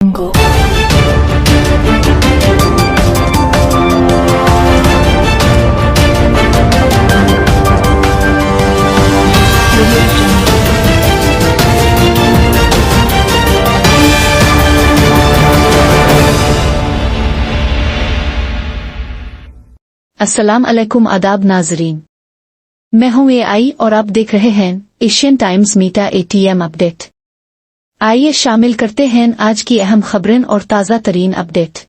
Jungle. अस्सलाम अलैकुम आदाब नाजरीन, मैं हूं AI और आप देख रहे हैं एशियन टाइम्स मीटा ATM अपडेट। आइए शामिल करते हैं आज की अहम खबरें और ताज़ा तरीन update.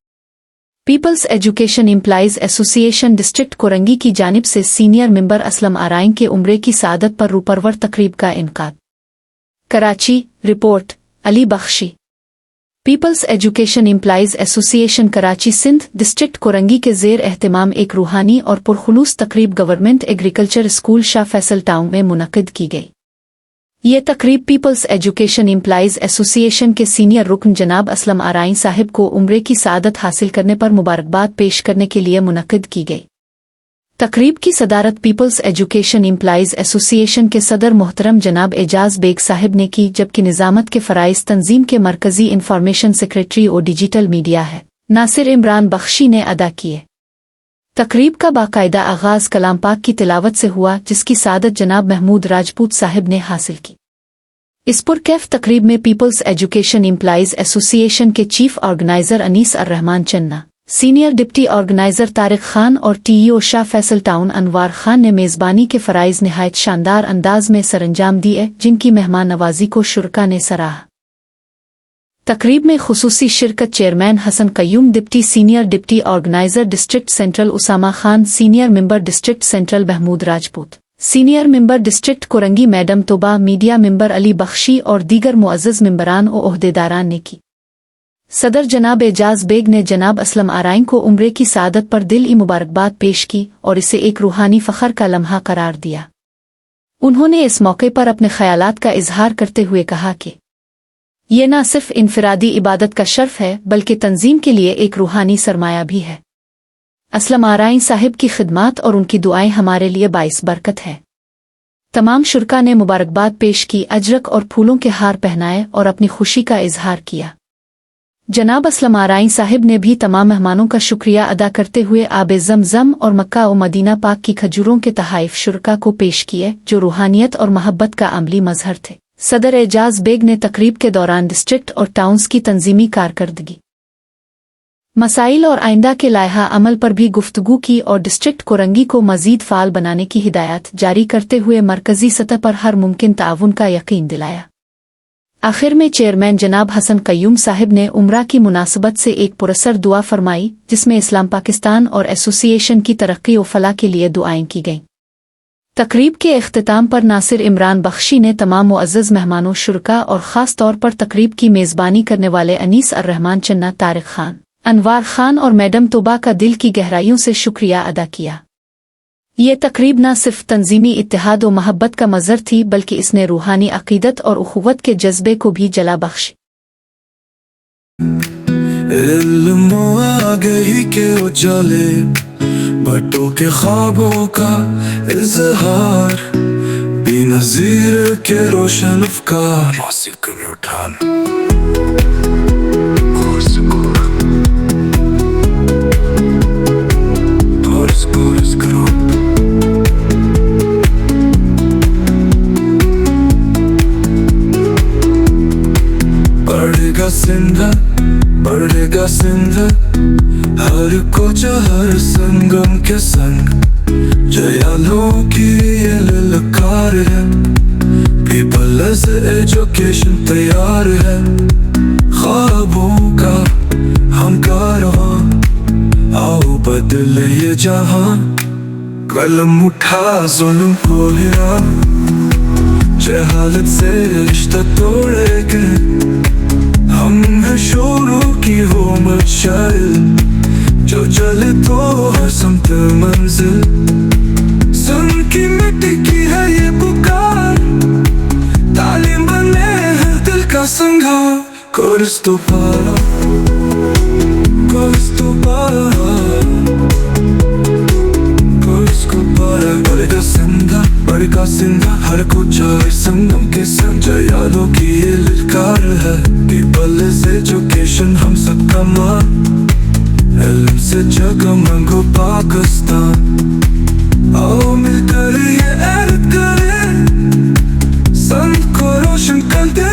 Peoples education employees association district Korangi की जानिब से सीनियर मेंबर असलम आराइन के उम्रे की सआदत पर रूपरवर तकरीब का इनकाद। Karachi, report Ali Bakhshi. Peoples education employees association Karachi Sindh district Korangi के ज़ेर एहतमाम एक रूहानी और पुरखुलूस तकरीब government agriculture school Shah Faisal town में मुनक़िद की गई। ये तकरीब पीपल्स एजुकेशन एम्प्लॉइज एसोसिएशन के सीनियर रुकन जनाब असलम आराइन साहिब को उम्रे की सआदत हासिल करने पर मुबारकबाद पेश करने के लिए मुनक़िद की गई। तकरीब की सदारत पीपल्स एजुकेशन एम्प्लॉइज एसोसिएशन के सदर मोहतरम जनाब एजाज बेग साहिब ने की, जबकि निज़ामत के फ़राइज़ तंजीम के मरकज़ी इंफॉर्मेशन सेक्रेटरी और डिजिटल मीडिया है नासिर इमरान बख्शी ने अदा किए। तकरीब का बाकायदा आगाज़ कलाम पाक की तिलावत से हुआ, जिसकी सआदत जनाब महमूद राजपूत साहिब ने हासिल की। इस पुरकैफ तकरीब में पीपल्स एजुकेशन एम्प्लॉइज एसोसिएशन के चीफ ऑर्गेनाइज़र अनीस अर रहमान चन्ना, senior deputy organiser Tariq Khan और TEO शाह फैसल टाउन अनवार खान ने मेज़बानी के फ़राइज़ निहायत शानदार अंदाज में सरअंजाम दिए, जिनकी मेहमान नवाजी को शुरका ने सराहा। तकरीब में खुसूसी शिरकत chairman Hasan Qayyum, deputy senior deputy organiser district central Usama Khan, senior member district central Mahmood Rajput, senior member district Korangi madam Tooba, media member Ali Bakhshi और दीगर मुअज़्ज़ज़ मेंबरान और ओहदेदारान ने की। सदर जनाब एजाज बेग ने जनाब असलम आराइन को उम्रे की सआदत पर दिल-ई मुबारकबाद पेश की और इसे एक रूहानी फ़ख्र का लम्हा करार दिया। उन्होंने इस मौके पर अपने ख़यालात का इजहार करते हुए कहा कि ये न सिर्फ इनफरादी इबादत का शर्फ है, बल्कि तंजीम के लिए एक रूहानी सरमाया भी है। असलम आराइन साहिब की खिदमत और उनकी दुआएं हमारे लिए बाइस बरकत है। तमाम शुरका ने मुबारकबाद पेश की, अजरक और फूलों के हार पहनाए और अपनी खुशी का इजहार किया। जनाब असलम आराइन साहिब ने भी तमाम मेहमानों का शुक्रिया अदा करते हुए आबे ज़मज़म और मक्का और मदीना पाक की खजूरों के तहाइफ शुरका को पेश किए, जो रूहानियत और मोहब्बत का अमली मजहर थे। सदर एजाज बेग ने तकरीब के दौरान डिस्ट्रिक्ट और टाउन्स की तंजीमी कारकर्दगी, मसाइल और आइंदा के लायहा अमल पर भी गुफ्तगू की और डिस्ट्रिक्ट कोरंगी को मजीद फ़ाल बनाने की हिदायत जारी करते हुए मरकज़ी सतह पर हर मुमकिन ताउन का यकीन दिलाया। आखिर में चेयरमैन जनाब हसन कयूम साहिब ने उम्रा की मुनासबत से एक पुरसर दुआ फरमाई, जिसमें इस्लाम पाकिस्तान और एसोसिएशन की तरक्की व फलाह के लिए दुआएं की गईं। तकरीब के इख्तिताम पर नासिर इमरान बख्शी ने तमाम मुअज़्ज़ज़ मेहमानों, शुरका और ख़ास तौर पर तकरीब की मेज़बानी करने वाले अनीस अर रहमान चन्ना, तारिक खान, अनवार खान और मैडम तोबा का दिल की गहराइयों से शुक्रिया अदा किया। ये तकरीब न सिर्फ तंजीमी इत्तेहाद और मोहब्बत का मज़हर थी, बल्कि इसने रूहानी अक़ीदत और उख़ुवत के जज्बे को भी जला बख्श। इल्म आगही के उजाले, बटों के ख्वाबों का इज़हार, बेनज़ीर के रोशन अफ़कार, मौसीक़ी में उठाना बढ़ेगा सिंध हर को हर संगम के संग, जयालों की ये ललकार है, पीपल्स एजुकेशन तैयार है, ख्वाबों का हम कारवां, आओ बदले ये जहां, कलम उठा जुल्म को गिरा, जहालत से रिश्ता तोड़ेंगे हम, है शोरों की वो मशाल, जो चले तो हर समत मंजिल, सुन की मिट्टी की है ये पुकार, तालीम बने है दिल का संघार, कोर्स तो पारा, कोर्स तो पारा, कोर्स को पारा, बढ़ेगा सिंधा का सिंधा हर कुछ आए संगम के संग यादों की ये ललकार है। पीपल से एजुकेशन हम सबका मान, इल्म से जगमगो पाकिस्तान। आओ मिलकर ये ऐलान करें, संत को रोशन कर दे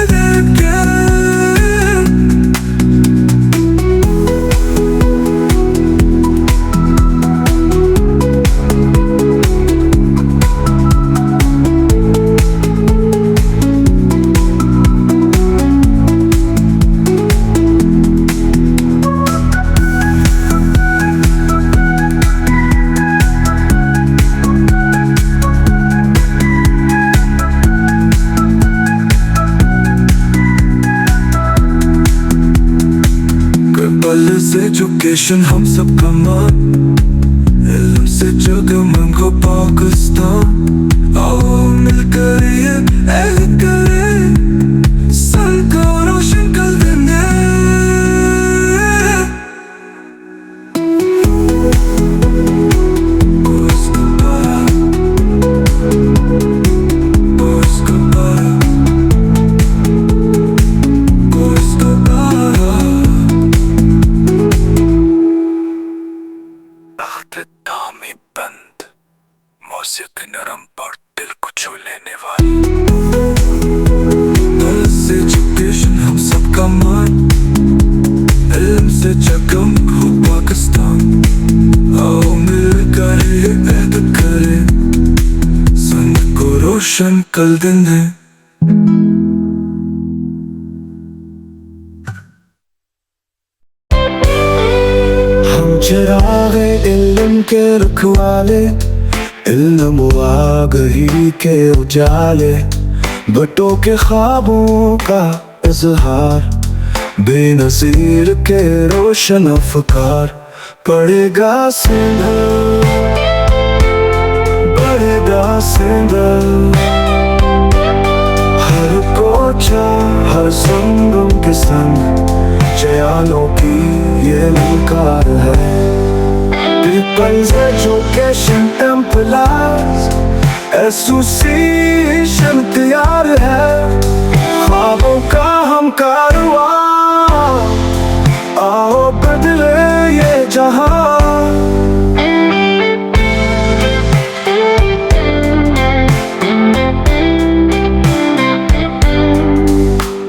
एजुकेशन हम सबका मान, इल्म से जगमगो पाकिस्तान। आओ मिलकर ये ऐलान करें, संत को रोशन कर देंगे। दामी बंद मौसीक़ी नरम पर दिल को छू लेने वाली। एजुकेशन हम सबका मान, इल्म से जगमगो पाकिस्तान। आओ मिलकर ये ऐलान करें, संत को रोशन कर देंगे। चिरागे इल्म के रखवाले, इल्म आगही के उजाले, बटों के ख्वाबों का इजहार, बेनज़ीर के रोशन अफ़कार। पढ़ेगा सिंधल, बढ़ेगा सिंधल, हर कोचा हर संगम के संग जयालों की ये ललकार है। पीपल्स एजुकेशन एम्प्लॉयज एसोसिएशन तैयार है, ख्वाबों का हम कारवां, आओ बदले ये जहां।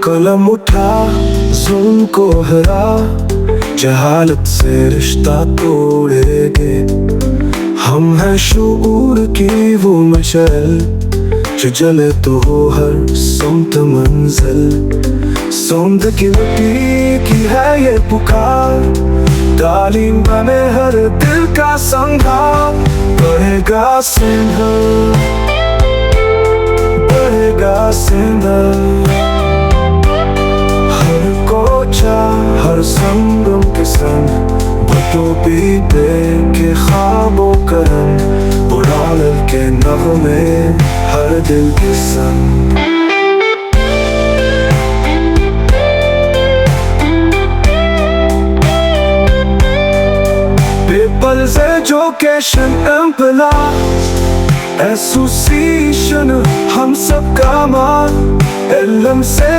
कलम उठा जुल्म को हरा, जहालत से रिश्ता तोड़ेंगे। हम हैं शऊर की वो मशअल, जो जले तो हो हर सुमत मंजिल। सौंद की मिट्टी की है ये पुकार, तालीम बने हर दिल का संघार। बढ़ेगा सिंधल, बढ़ेगा सिंधल, हर संगम के संग बटों पीते के ख्वाबों का रंग। उड़ाल के नगमे हर दिल के संग। पीपल्स एजुकेशन एम्प्लॉयज एसोसिएशन हम सबका मान, इल्म से